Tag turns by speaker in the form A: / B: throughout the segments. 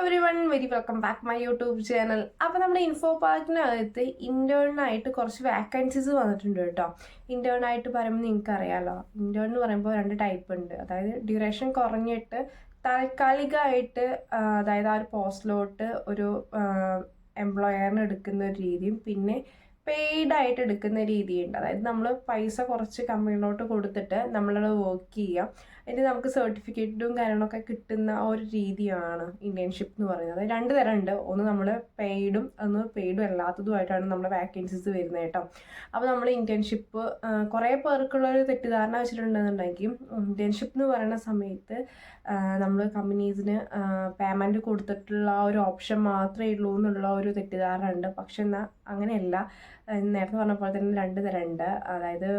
A: Every one very welcome back my YouTube channel. അപ്പോൾ നമ്മുടെ info പാർക്കിനകത്ത് ഇൻറ്റേർണായിട്ട് കുറച്ച് വാക്കൻസീസ് വന്നിട്ടുണ്ട് കേട്ടോ. ഇൻറ്റേർണായിട്ട് പറയുമ്പോൾ നിങ്ങൾക്ക് അറിയാമല്ലോ, ഇൻറ്റേർൺ എന്ന് പറയുമ്പോൾ രണ്ട് ടൈപ്പ് ഉണ്ട്. അതായത് ഡ്യൂറേഷൻ കുറഞ്ഞിട്ട് താൽക്കാലികമായിട്ട് അതായത് ആ ഒരു പോസ്റ്റിലോട്ട് ഒരു എംപ്ലോയറിന് എടുക്കുന്ന ഒരു രീതിയും പിന്നെ പെയ്ഡ് ആയിട്ട് എടുക്കുന്ന രീതിയുണ്ട്. അതായത് നമ്മൾ പൈസ കുറച്ച് കമ്പനിയിലോട്ട് കൊടുത്തിട്ട് നമ്മളത് വർക്ക് ചെയ്യാം, എന്നിട്ട് നമുക്ക് സർട്ടിഫിക്കറ്റും കാര്യങ്ങളൊക്കെ കിട്ടുന്ന ഒരു രീതിയാണ് ഇന്റേൺഷിപ്പ് എന്ന് പറയുന്നത്. അതായത് രണ്ട് തരം ഉണ്ട്. ഒന്ന് നമ്മൾ പെയ്ഡും ഒന്ന് പെയ്ഡും അല്ലാത്തതുമായിട്ടാണ് നമ്മുടെ വാക്കൻസീസ് വരുന്നത് കേട്ടോ. അപ്പോൾ നമ്മൾ ഇന്റേൺഷിപ്പ് കുറേ പേർക്കുള്ളൊരു തെറ്റിദ്ധാരണ വെച്ചിട്ടുണ്ടെന്നുണ്ടെങ്കിൽ ഇന്റേൺഷിപ്പ് എന്ന് പറയുന്ന സമയത്ത് നമ്മൾ കമ്പനീസിന് പേയ്മെൻറ്റ് കൊടുത്തിട്ടുള്ള ആ ഒരു ഓപ്ഷൻ മാത്രമേ ഉള്ളൂ എന്നുള്ള ഒരു തെറ്റിദ്ധാരണ ഉണ്ട്. പക്ഷെ എന്നാൽ അങ്ങനെയല്ല. നേരത്തെ പറഞ്ഞ പോലെ തന്നെ രണ്ട് തരം ഉണ്ട്. അതായത്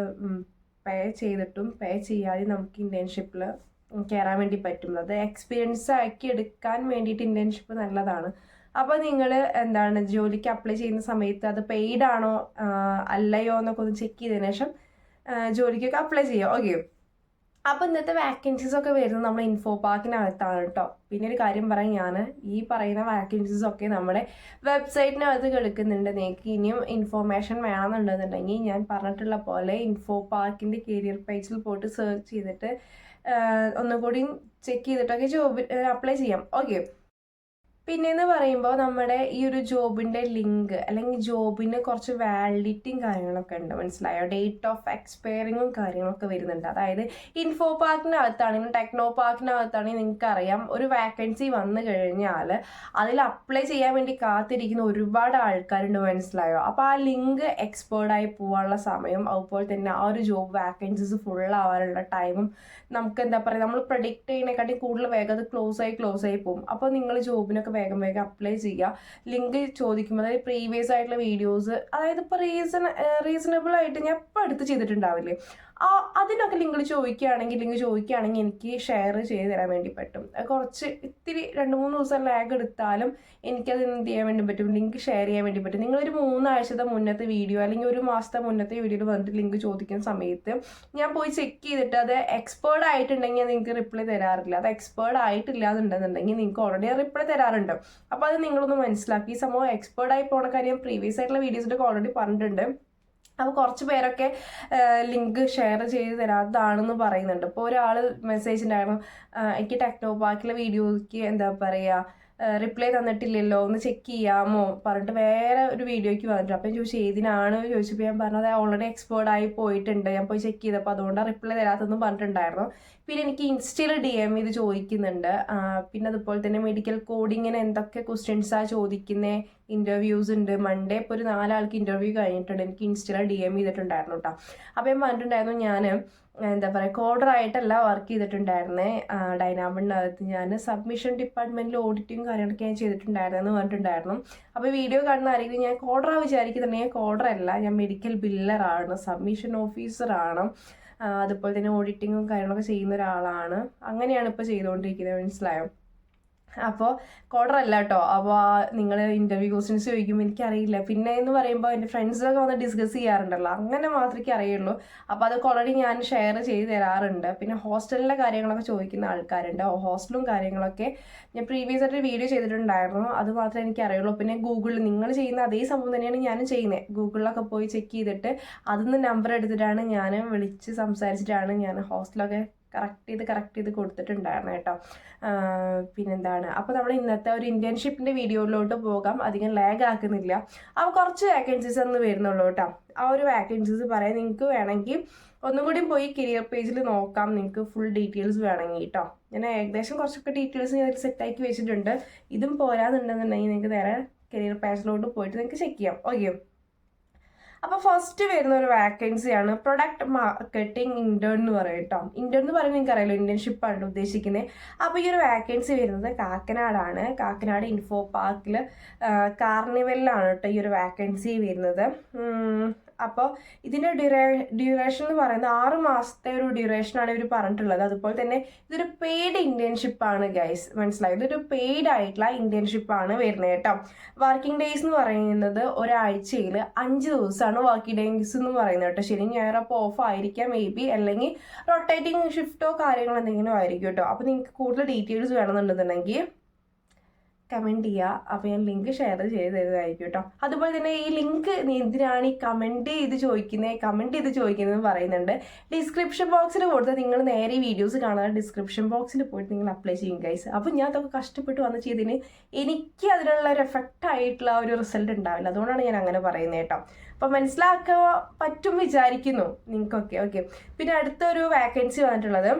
A: പേ ചെയ്തിട്ടും പേ ചെയ്യാതെ നമുക്ക് ഇന്റേൺഷിപ്പിൽ കയറാൻ വേണ്ടി പറ്റും. അത് എക്സ്പീരിയൻസ് ആക്കി എടുക്കാൻ വേണ്ടിയിട്ട് ഇന്റേൺഷിപ്പ് നല്ലതാണ്. അപ്പോൾ നിങ്ങൾ ജോലിക്ക് അപ്ലൈ ചെയ്യുന്ന സമയത്ത് അത് പെയ്ഡ് ആണോ അല്ലയോ എന്നൊക്കെ ഒന്ന് ചെക്ക് ചെയ്തതിനു ശേഷം ജോലിക്കൊക്കെ അപ്ലൈ ചെയ്യുക. ഓക്കെ. അപ്പോൾ ഇന്നത്തെ വാക്കൻസീസ് ഒക്കെ വരുന്നത് നമ്മുടെ ഇൻഫോ പാർക്കിനകത്താണ് കേട്ടോ. പിന്നെ ഒരു കാര്യം പറയാം, ഞാൻ ഈ പറയുന്ന വാക്കൻസീസ് ഒക്കെ നമ്മുടെ വെബ്സൈറ്റിനകത്ത് കിടക്കുന്നുണ്ട്. നിങ്ങൾക്ക് ഇനിയും ഇൻഫോർമേഷൻ വേണമെന്നുണ്ടെന്നുണ്ടെങ്കിൽ ഞാൻ പറഞ്ഞിട്ടുള്ള പോലെ ഇൻഫോ പാർക്കിൻ്റെ കരിയർ പേജിൽ പോയിട്ട് സെർച്ച് ചെയ്തിട്ട് ഒന്നുകൂടി ചെക്ക് ചെയ്തിട്ടൊക്കെ ജോബ് അപ്ലൈ ചെയ്യാം. ഓക്കെ. പിന്നെയെന്ന് പറയുമ്പോൾ നമ്മുടെ ഈ ഒരു ജോബിൻ്റെ ലിങ്ക് അല്ലെങ്കിൽ ജോബിന് കുറച്ച് വാലിഡിറ്റിയും കാര്യങ്ങളൊക്കെ ഉണ്ട്, മനസ്സിലായോ? ഡേറ്റ് ഓഫ് എക്സ്പയറിങ്ങും കാര്യങ്ങളൊക്കെ വരുന്നുണ്ട്. അതായത് ഇൻഫോ പാർക്കിനകത്താണെങ്കിലും ടെക്നോ പാർക്കിനകത്താണെങ്കിൽ നിങ്ങൾക്കറിയാം, ഒരു വാക്കൻസി വന്നു കഴിഞ്ഞാൽ അതിൽ അപ്ലൈ ചെയ്യാൻ വേണ്ടി കാത്തിരിക്കുന്ന ഒരുപാട് ആൾക്കാരുണ്ട്, മനസ്സിലായോ? അപ്പോൾ ആ ലിങ്ക് എക്സ്പേർഡായി പോകാനുള്ള സമയം, അതുപോലെ തന്നെ ആ ഒരു ജോബ് വാക്കൻസീസ് ഫുള്ളാവാനുള്ള ടൈമും നമുക്ക് നമ്മൾ പ്രഡിക്റ്റ് ചെയ്യുന്നതിനെക്കാട്ടി കൂടുതൽ വേഗം അത് ക്ലോസ് ആയി പോകും. അപ്പോൾ നിങ്ങൾ ജോബിനൊക്കെ വേഗം അപ്ലൈ ചെയ്യുക. ലിങ്ക് ചോദിക്കുമ്പോൾ അതായത് പ്രീവിയസ് ആയിട്ടുള്ള വീഡിയോസ്, അതായത് ഇപ്പോൾ റീസണബിൾ ആയിട്ട് ഞാൻ ഇപ്പോൾ എടുത്ത് ചെയ്തിട്ടുണ്ടാവില്ലേ, അതിനൊക്കെ ലിങ്ക് ചോദിക്കുകയാണെങ്കിൽ എനിക്ക് ഷെയർ ചെയ്ത് തരാൻ വേണ്ടി പറ്റും. കുറച്ച് ഇത്തിരി 2-3 ദിവസം ലാഗ് എടുത്താലും എനിക്കത് എന്ത് ചെയ്യാൻ വേണ്ടി പറ്റും, ലിങ്ക് ഷെയർ ചെയ്യാൻ വേണ്ടി പറ്റും. നിങ്ങളൊരു 3 ആഴ്ചത്തെ മുന്നത്തെ വീഡിയോ അല്ലെങ്കിൽ 1 മാസത്തെ മുന്നത്തെ വീഡിയോയിൽ വന്നിട്ട് ലിങ്ക് ചോദിക്കുന്ന സമയത്ത് ഞാൻ പോയി ചെക്ക് ചെയ്തിട്ട് അത് എക്സ്പേർഡ് ആയിട്ടുണ്ടെങ്കിൽ നിങ്ങൾക്ക് റിപ്ലൈ തരാറില്ല. അത് എക്സ്പേർഡ് ആയിട്ടില്ല എന്നുണ്ടെന്നുണ്ടെങ്കിൽ നിങ്ങൾക്ക് ഓൾറെഡി റിപ്ലൈ തരാറുണ്ട്. അപ്പോൾ അത് നിങ്ങളൊന്ന് മനസ്സിലാക്കി. ഈ സംഭവം എക്സ്പേർഡ് ആയി പോണ കാര്യം പ്രീവിയസ് ആയിട്ടുള്ള വീഡിയോസിലൊക്കെ ഓൾറെഡി പറഞ്ഞിട്ടുണ്ട്. അപ്പോൾ കുറച്ച് പേരൊക്കെ ലിങ്ക് ഷെയർ ചെയ്ത് തരാത്തതാണെന്ന് പറയുന്നുണ്ട്. ഇപ്പോൾ ഒരാൾ മെസ്സേജ് ഉണ്ടായിരുന്നു, എനിക്ക് ടെക്നോ പാർക്കിലെ വീഡിയോയ്ക്ക് റിപ്ലൈ തന്നിട്ടില്ലല്ലോ, ഒന്ന് ചെക്ക് ചെയ്യാമോ പറഞ്ഞിട്ട് വേറെ ഒരു വീഡിയോയ്ക്ക് വന്നിട്ടുണ്ട്. അപ്പം ചോദിച്ചു ഏതിനാണ് ചോദിച്ചപ്പോൾ ഞാൻ പറഞ്ഞത് ഓൾറെഡി എക്സ്പേർഡ് ആയി പോയിട്ടുണ്ട്, ഞാൻ പോയി ചെക്ക് ചെയ്തപ്പോൾ അതുകൊണ്ടാണ് റിപ്ലൈ തരാത്തതെന്ന് പറഞ്ഞിട്ടുണ്ടായിരുന്നു. പിന്നെ എനിക്ക് ഇൻസ്റ്റയിൽ DM ഇത് ചോദിക്കുന്നുണ്ട്. പിന്നെ അതുപോലെ തന്നെ മെഡിക്കൽ കോഡിങ്ങിന് എന്തൊക്കെ ക്വസ്റ്റ്യൻസാണ് ചോദിക്കുന്നത്, ഇൻ്റർവ്യൂസ് ഉണ്ട്. മൺഡേ ഇപ്പോൾ ഒരു 4 ആൾക്ക് ഇൻ്റർവ്യൂ കഴിഞ്ഞിട്ടുണ്ട്. എനിക്ക് ഇൻസ്റ്റയിൽ DM ചെയ്തിട്ടുണ്ടായിരുന്നു കേട്ടോ. അപ്പോൾ ഞാൻ പറഞ്ഞിട്ടുണ്ടായിരുന്നു, ഞാൻ കോഡറായിട്ടല്ല വർക്ക് ചെയ്തിട്ടുണ്ടായിരുന്നേ. ഡൈനാമിനകത്ത് ഞാൻ സബ്മിഷൻ ഡിപ്പാർട്ട്മെൻറ്റിൽ ഓഡിറ്റിങ് കാര്യങ്ങളൊക്കെ ഞാൻ ചെയ്തിട്ടുണ്ടായിരുന്നെന്ന് പറഞ്ഞിട്ടുണ്ടായിരുന്നു. അപ്പോൾ വീഡിയോ കാണുന്ന ആരെങ്കിലും ഞാൻ കോഡറാണ് വിചാരിക്കുന്നുണ്ടെങ്കിൽ കോഡറല്ല, ഞാൻ മെഡിക്കൽ ബില്ലറാണ്, സബ്മിഷൻ ഓഫീസറാണ്, അതുപോലെ തന്നെ ഓഡിറ്റിങ്ങും കാര്യങ്ങളൊക്കെ ചെയ്യുന്ന ഒരാളാണ്. അങ്ങനെയാണ് ഇപ്പോൾ ചെയ്തുകൊണ്ടിരിക്കുന്നത്, മനസ്സിലായോ? അപ്പോൾ കോഡറല്ല കേട്ടോ. അപ്പോൾ നിങ്ങൾ ഇൻ്റർവ്യൂ ക്വസ്റ്റ്യൻസ് ചോദിക്കുമ്പോൾ എനിക്കറിയില്ല. പിന്നെ എന്ന് പറയുമ്പോൾ എൻ്റെ ഫ്രണ്ട്സൊക്കെ വന്ന് ഡിസ്കസ് ചെയ്യാറുണ്ടല്ലോ, അങ്ങനെ മാത്രമേ അറിയുള്ളൂ. അപ്പോൾ അതൊക്കെ ഓൾറെഡി ഞാൻ ഷെയർ ചെയ്ത് തരാറുണ്ട്. പിന്നെ ഹോസ്റ്റലിലെ കാര്യങ്ങളൊക്കെ ചോദിക്കുന്ന ആൾക്കാരുണ്ട്. ഹോസ്റ്റലും കാര്യങ്ങളൊക്കെ ഞാൻ പ്രീവിയസ് ആയിട്ട് വീഡിയോ ചെയ്തിട്ടുണ്ടായിരുന്നു, അത് മാത്രമേ എനിക്ക് അറിയുള്ളൂ. പിന്നെ ഗൂഗിളിൽ നിങ്ങൾ ചെയ്യുന്ന അതേ സംഭവം തന്നെയാണ് ഞാനും ചെയ്യുന്നത്. ഗൂഗിളിലൊക്കെ പോയി ചെക്ക് ചെയ്തിട്ട് അതിന്ന് നമ്പർ എടുത്തിട്ടാണ് ഞാൻ വിളിച്ച് സംസാരിച്ചിട്ടാണ് ഞാൻ ഹോസ്റ്റലൊക്കെ കറക്റ്റ് ചെയ്ത് കൊടുത്തിട്ടുണ്ടായിരുന്നു കേട്ടോ. പിന്നെന്താണ്, അപ്പോൾ നമ്മൾ ഇന്നത്തെ ഒരു ഇന്റേൺഷിപ്പിൻ്റെ വീഡിയോയിലോട്ട് പോകാം. അധികം ലാഗ് ആക്കുന്നില്ല. അപ്പോൾ കുറച്ച് വാക്കൻസീസ് ഒന്ന് വരുന്നുള്ളൂ കേട്ടോ. ആ ഒരു വാക്കൻസീസ് പറയാം. നിങ്ങൾക്ക് വേണമെങ്കിൽ ഒന്നും കൂടി പോയി കരിയർ പേജിൽ നോക്കാം, നിങ്ങൾക്ക് ഫുൾ ഡീറ്റെയിൽസ് വേണമെങ്കിൽ കേട്ടോ. ഞാൻ ഏകദേശം കുറച്ചൊക്കെ ഡീറ്റെയിൽസ് ഞാൻ സെറ്റാക്കി വെച്ചിട്ടുണ്ട്. ഇതും പോരാന്നുണ്ടെന്നുണ്ടെങ്കിൽ നിങ്ങൾക്ക് നേരെ കരിയർ പേജിലോട്ട് പോയിട്ട് നിങ്ങൾക്ക് ചെക്ക് ചെയ്യാം. ഓക്കെ. അപ്പോൾ ഫസ്റ്റ് വരുന്ന ഒരു വാക്കൻസിയാണ് പ്രൊഡക്റ്റ് മാർക്കറ്റിംഗ് ഇൻറ്റേൺ എന്ന് പറയും കേട്ടോ. ഇൻറ്റേൺ എന്ന് പറയുമ്പോൾ നിങ്ങൾക്ക് അറിയാലോ, ഇന്റേൺഷിപ്പാണ് ഉദ്ദേശിക്കുന്നത്. അപ്പോൾ ഈ ഒരു വാക്കൻസി വരുന്നത് കാക്കനാടാണ്. കാക്കനാട് ഇൻഫോ പാർക്കിൽ കാർണിവലിലാണ് കേട്ടോ ഈ ഒരു വാക്കൻസി വരുന്നത്. അപ്പോൾ ഇതിൻ്റെ ഡ്യൂറേഷൻ എന്ന് പറയുന്നത് 6 മാസത്തെ ഒരു ഡ്യൂറേഷനാണ് ഇവർ പറഞ്ഞിട്ടുള്ളത്. അതുപോലെ തന്നെ ഇതൊരു പെയ്ഡ് ഇന്റേൺഷിപ്പാണ് ഗൈസ്, മനസ്സിലായി? ഇതൊരു പെയ്ഡ് ആയിട്ടുള്ള ഇന്റേൺഷിപ്പാണ് വരുന്നത് കേട്ടോ. വർക്കിംഗ് ഡേയ്സ് എന്ന് പറയുന്നത് ഒരാഴ്ചയിൽ 5 ദിവസമാണ് വർക്കിംഗ് ഡേയ്സ് എന്ന് പറയുന്നത് കേട്ടോ. ശരി ഞായർ അപ്പോൾ ഓഫ് ആയിരിക്കാം മേ ബി, അല്ലെങ്കിൽ റൊട്ടേറ്റിംഗ് ഷിഫ്റ്റോ കാര്യങ്ങളോ എന്തെങ്കിലും ആയിരിക്കും കേട്ടോ. അപ്പോൾ നിങ്ങൾക്ക് കൂടുതൽ ഡീറ്റെയിൽസ് വേണമെന്നുണ്ടെന്നുണ്ടെങ്കിൽ കമൻറ്റ് ചെയ്യുക. അപ്പോൾ ഞാൻ ലിങ്ക് ഷെയർ ചെയ്ത് തരുന്നതായിരിക്കും കേട്ടോ. അതുപോലെ തന്നെ ഈ ലിങ്ക് എന്തിനാണ് ഈ കമൻറ്റ് ചെയ്ത് ചോദിക്കുന്നത് പറയുന്നുണ്ട്. ഡിസ്ക്രിപ്ഷൻ ബോക്സിൽ കൊടുത്ത് നിങ്ങൾ നേരെ വീഡിയോസ് കാണാതെ ഡിസ്ക്രിപ്ഷൻ ബോക്സിൽ പോയിട്ട് നിങ്ങൾ അപ്ലൈ ചെയ്യും ഗൈസ്. അപ്പോൾ ഞാൻ അതൊക്കെ കഷ്ടപ്പെട്ട് വന്ന് ചെയ്തതിന് എനിക്ക് അതിനുള്ള ഒരു എഫക്റ്റ് ആയിട്ടുള്ള ഒരു റിസൾട്ട് ഉണ്ടാവില്ല. അതുകൊണ്ടാണ് ഞാൻ അങ്ങനെ പറയുന്നത് കേട്ടോ. അപ്പോൾ മനസ്സിലാക്കാൻ പറ്റും വിചാരിക്കുന്നു നിങ്ങൾക്കൊക്കെ. ഓക്കെ, പിന്നെ അടുത്തൊരു വാക്കൻസി വന്നിട്ടുള്ളത്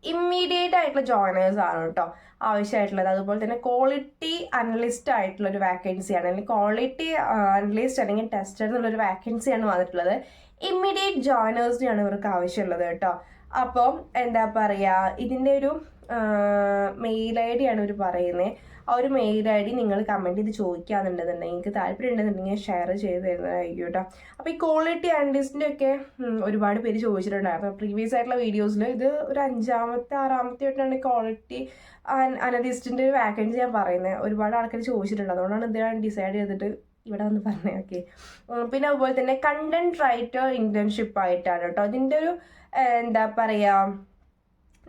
A: ഇമ്മീഡിയറ്റ് ആയിട്ടുള്ള ജോയിനേഴ്സ് ആണ് കേട്ടോ ആവശ്യമായിട്ടുള്ളത്. അതുപോലെ തന്നെ ക്വാളിറ്റി അനലിസ്റ്റ് ആയിട്ടുള്ള ഒരു വാക്കൻസിയാണ്, അല്ലെങ്കിൽ ക്വാളിറ്റി അനലിസ്റ്റ് അല്ലെങ്കിൽ ടെസ്റ്റർ എന്നുള്ളൊരു വാക്കൻസിയാണ് വന്നിട്ടുള്ളത്. ഇമ്മീഡിയറ്റ് ജോയിനേഴ്സിനെയാണ് ഇവർക്ക് ആവശ്യമുള്ളത് കേട്ടോ. അപ്പം എന്താ പറയുക, ഇതിൻ്റെ ഒരു മെയിൽ ഐ ഡി ആണ് ഇവർ പറയുന്നത്. ആ ഒരു മെയിൽ ഐ ഡി നിങ്ങൾ കമൻറ്റ് ചെയ്ത് ചോദിക്കാന്നുണ്ടെന്നുണ്ടെങ്കിൽ നിങ്ങൾക്ക് താല്പര്യം ഉണ്ടെന്നുണ്ടെങ്കിൽ ഷെയർ ചെയ്ത് തരുന്നതായിരിക്കും കേട്ടോ. അപ്പോൾ ഈ ക്വാളിറ്റി അനലിസ്റ്റിൻ്റെ ഒക്കെ ഒരുപാട് പേര് ചോദിച്ചിട്ടുണ്ടായിരുന്നു പ്രീവിയസ് ആയിട്ടുള്ള വീഡിയോസിൽ. ഇത് ഒരു 5-ാമത്തെ 6-ാമത്തെ ആയിട്ടാണ് ക്വാളിറ്റി അനലിസ്റ്റിൻ്റെ ഒരു വാക്കൻസി ഞാൻ പറയുന്നത്. ഒരുപാട് ആൾക്കാർ ചോദിച്ചിട്ടുണ്ട്, അതുകൊണ്ടാണ് ഇത് ഡിസൈഡ് ചെയ്തിട്ട് ഇവിടെ വന്ന് പറഞ്ഞത്. ഓക്കെ, പിന്നെ അതുപോലെ തന്നെ കണ്ടന്റ് റൈറ്റർ ഇന്റേൺഷിപ്പ് ആയിട്ടാണ് കേട്ടോ. അതിൻ്റെ ഒരു എന്താ പറയുക,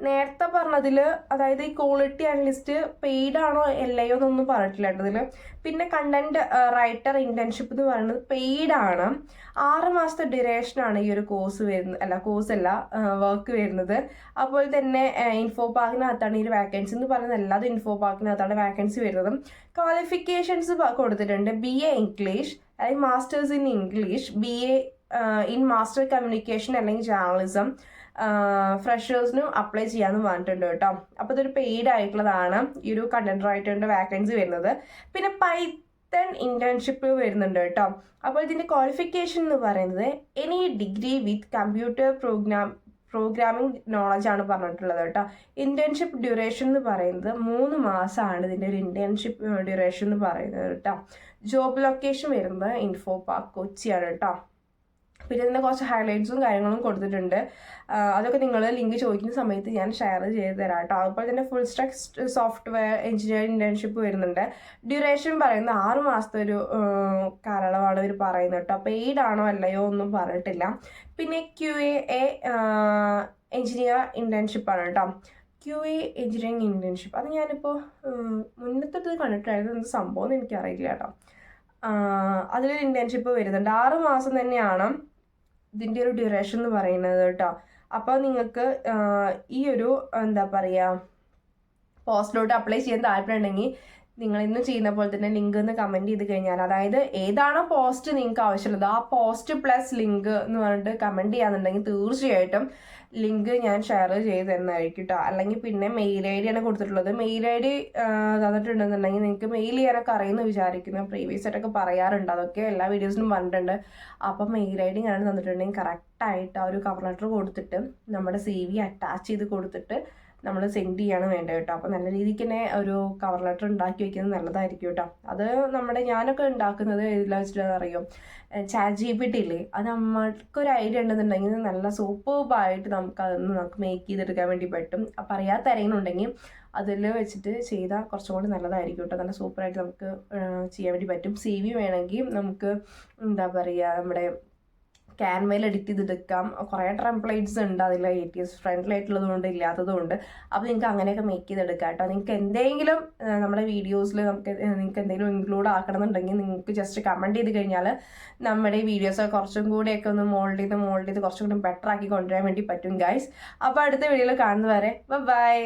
A: നേരത്തെ പറഞ്ഞതിൽ അതായത് ഈ ക്വാളിറ്റി അനലിസ്റ്റ് പെയ്ഡ് ആണോ എല്ലയോ എന്നൊന്നും പറഞ്ഞിട്ടില്ല കേട്ടോ ഇതിൽ. പിന്നെ കണ്ടന്റ് റൈറ്റർ ഇന്റേൺഷിപ്പ് എന്ന് പറയുന്നത് പെയ്ഡ് ആണ്. 6 മാസത്തെ ഡ്യൂറേഷനാണ് ഈ ഒരു വർക്ക് വരുന്നത്. അതുപോലെ തന്നെ ഇൻഫോ പാർക്കിനകത്താണ് ഈ ഒരു വാക്കൻസി എന്ന് പറയുന്നത്. അല്ലാതെ ഇൻഫോ പാർക്കിനകത്താണ് വാക്കൻസി വരുന്നത്. ക്വാളിഫിക്കേഷൻസ് കൊടുത്തിട്ടുണ്ട്. BA ഇംഗ്ലീഷ് അല്ലെങ്കിൽ masters in English, BA in master communication അല്ലെങ്കിൽ ജേർണലിസം. ഫ്രഷേഴ്സിനും അപ്ലൈ ചെയ്യാമെന്ന് പറഞ്ഞിട്ടുണ്ട് കേട്ടോ. അപ്പോൾ ഇതൊരു പെയ്ഡ് ആയിട്ടുള്ളതാണ് ഈ ഒരു കണ്ടന്റ് റൈറ്ററിൻ്റെ വാക്കൻസി വരുന്നത്. പിന്നെ പൈത്തൺ ഇന്റേൺഷിപ്പ് വരുന്നുണ്ട് കേട്ടോ. അപ്പോൾ ഇതിൻ്റെ ക്വാളിഫിക്കേഷൻ എന്ന് പറയുന്നത് any degree with computer programming knowledge ആണ് പറഞ്ഞിട്ടുള്ളത് കേട്ടോ. ഇന്റേൺഷിപ്പ് ഡ്യൂറേഷൻ എന്ന് പറയുന്നത് 3 മാസമാണ് ഇതിൻ്റെ ഒരു ഇന്റേൺഷിപ്പ് ഡ്യൂറേഷൻ എന്ന് പറയുന്നത് കേട്ടോ. ജോബ് ലൊക്കേഷൻ വരുന്നത് ഇൻഫോ പാർക്ക് കൊച്ചിയാണ് കേട്ടോ. പിന്നെ ഇതിൻ്റെ കുറച്ച് ഹൈലൈറ്റ്സും കാര്യങ്ങളും കൊടുത്തിട്ടുണ്ട്. അതൊക്കെ നിങ്ങൾ ലിങ്ക് ചോദിക്കുന്ന സമയത്ത് ഞാൻ ഷെയർ ചെയ്ത് തരാം കേട്ടോ. അതുപോലെ തന്നെ full stack software engineering internship വരുന്നുണ്ട്. ഡ്യൂറേഷൻ പറയുന്നത് 6 മാസത്തെ ഒരു കാലയളവാണ് ഇവർ പറയുന്നത് കേട്ടോ. പെയ്ഡ് ആണോ അല്ലയോ ഒന്നും പറഞ്ഞിട്ടില്ല. പിന്നെ QA എഞ്ചിനീയർ ഇന്റേൺഷിപ്പ് ആണ് കേട്ടോ. QA എഞ്ചിനീയറിംഗ് ഇന്റേൺഷിപ്പ് അത് ഞാനിപ്പോൾ മുന്നത്തെ കണ്ടിട്ടായിരുന്നു, എന്ത് സംഭവം എന്ന് എനിക്കറിയില്ല കേട്ടോ. അതിലൊരു ഇന്റേൺഷിപ്പ് വരുന്നുണ്ട്. 6 മാസം തന്നെയാണ് ഇതിൻ്റെ ഒരു ഡ്യൂറേഷൻ എന്ന് പറയുന്നത് കേട്ടോ. അപ്പോൾ നിങ്ങൾക്ക് ഈ ഒരു എന്താ പറയുക പോസ്റ്റിലോട്ട് അപ്ലൈ ചെയ്യാൻ താല്പര്യം ഉണ്ടെങ്കിൽ നിങ്ങൾ ഇന്നും ചെയ്യുന്ന പോലെ തന്നെ ലിങ്ക് എന്ന് കമൻറ്റ് ചെയ്ത് കഴിഞ്ഞാൽ, അതായത് ഏതാണോ പോസ്റ്റ് നിങ്ങൾക്ക് ആവശ്യമുള്ളത് ആ പോസ്റ്റ് പ്ലസ് ലിങ്ക് എന്ന് പറഞ്ഞിട്ട് കമൻറ്റ് ചെയ്യാന്നുണ്ടെങ്കിൽ തീർച്ചയായിട്ടും ലിങ്ക് ഞാൻ ഷെയർ ചെയ്ത് തരുന്നതായിരിക്കും കേട്ടോ. അല്ലെങ്കിൽ പിന്നെ മെയിൽ ഐ ഡി ആണ് കൊടുത്തിട്ടുള്ളത്. മെയിൽ ഐ ഡി തന്നിട്ടുണ്ടെന്നുണ്ടെങ്കിൽ നിങ്ങൾക്ക് മെയിൽ ചെയ്യാനൊക്കെ അറിയുമെന്ന് വിചാരിക്കുന്നു. പ്രീവിയസ് ആയിട്ടൊക്കെ പറയാറുണ്ട്, അതൊക്കെ എല്ലാ വീഡിയോസിലും പറഞ്ഞിട്ടുണ്ട്. അപ്പം മെയിൽ ഐ ഡി ഞാൻ തന്നിട്ടുണ്ടെങ്കിൽ കറക്റ്റായിട്ട് ആ ഒരു കവർ ലെറ്റർ കൊടുത്തിട്ട് നമ്മുടെ CV അറ്റാച്ച് ചെയ്ത് കൊടുത്തിട്ട് നമ്മൾ സെൻഡ് ചെയ്യാണ് വേണ്ടത് കേട്ടോ. അപ്പോൾ നല്ല രീതിക്ക് തന്നെ ഒരു കവർ ലെറ്റർ ഉണ്ടാക്കി വെക്കുന്നത് നല്ലതായിരിക്കും കേട്ടോ. അത് ഞാനൊക്കെ ഉണ്ടാക്കുന്നത് ഇതിൽ വെച്ചിട്ട് അറിയും, ChatGPT ഇല്ലേ, അത് നമ്മൾക്കൊരു ഐഡിയ ഉണ്ടെന്നുണ്ടെങ്കിൽ നല്ല സൂപ്പർബായിട്ട് നമുക്ക് മേക്ക് ചെയ്തെടുക്കാൻ വേണ്ടി പറ്റും. അപ്പോൾ അറിയാത്ത ആരെങ്കിലും ഉണ്ടെങ്കിൽ അതിൽ വെച്ചിട്ട് ചെയ്താൽ കുറച്ചും കൂടി നല്ലതായിരിക്കും കേട്ടോ. നല്ല സൂപ്പറായിട്ട് നമുക്ക് ചെയ്യാൻ വേണ്ടി പറ്റും. CV വേണമെങ്കിൽ നമുക്ക് എന്താ പറയുക നമ്മുടെ ക്യാൻവയിൽ എഡിറ്റ് ചെയ്തെടുക്കാം. കുറേ ടെംപ്ലേറ്റ്സ് ഉണ്ട് അതിൽ, ATS ഫ്രണ്ട്ലി ആയിട്ടുള്ളതുകൊണ്ട് ഇല്ലാത്തതുകൊണ്ട്. അപ്പോൾ നിങ്ങൾക്ക് അങ്ങനെയൊക്കെ മേക്ക് ചെയ്തെടുക്കാം കേട്ടോ. നിങ്ങൾക്ക് എന്തെങ്കിലും നമ്മുടെ വീഡിയോസിൽ നിങ്ങൾക്ക് എന്തെങ്കിലും ഇൻക്ലൂഡ് ആക്കണമെന്നുണ്ടെങ്കിൽ നിങ്ങൾക്ക് ജസ്റ്റ് കമൻറ്റ് ചെയ്ത് കഴിഞ്ഞാൽ നമ്മുടെ ഈ വീഡിയോസ് കുറച്ചും കൂടിയൊക്കെ ഒന്ന് മോൾഡ് ചെയ്ത് കുറച്ചും കൂടി ബെറ്റർ ആക്കി കൊണ്ടുവരാൻ വേണ്ടി പറ്റും ഗൈസ്. അപ്പോൾ അടുത്ത വീഡിയോയിൽ കാണുന്നവരെ ബൈ.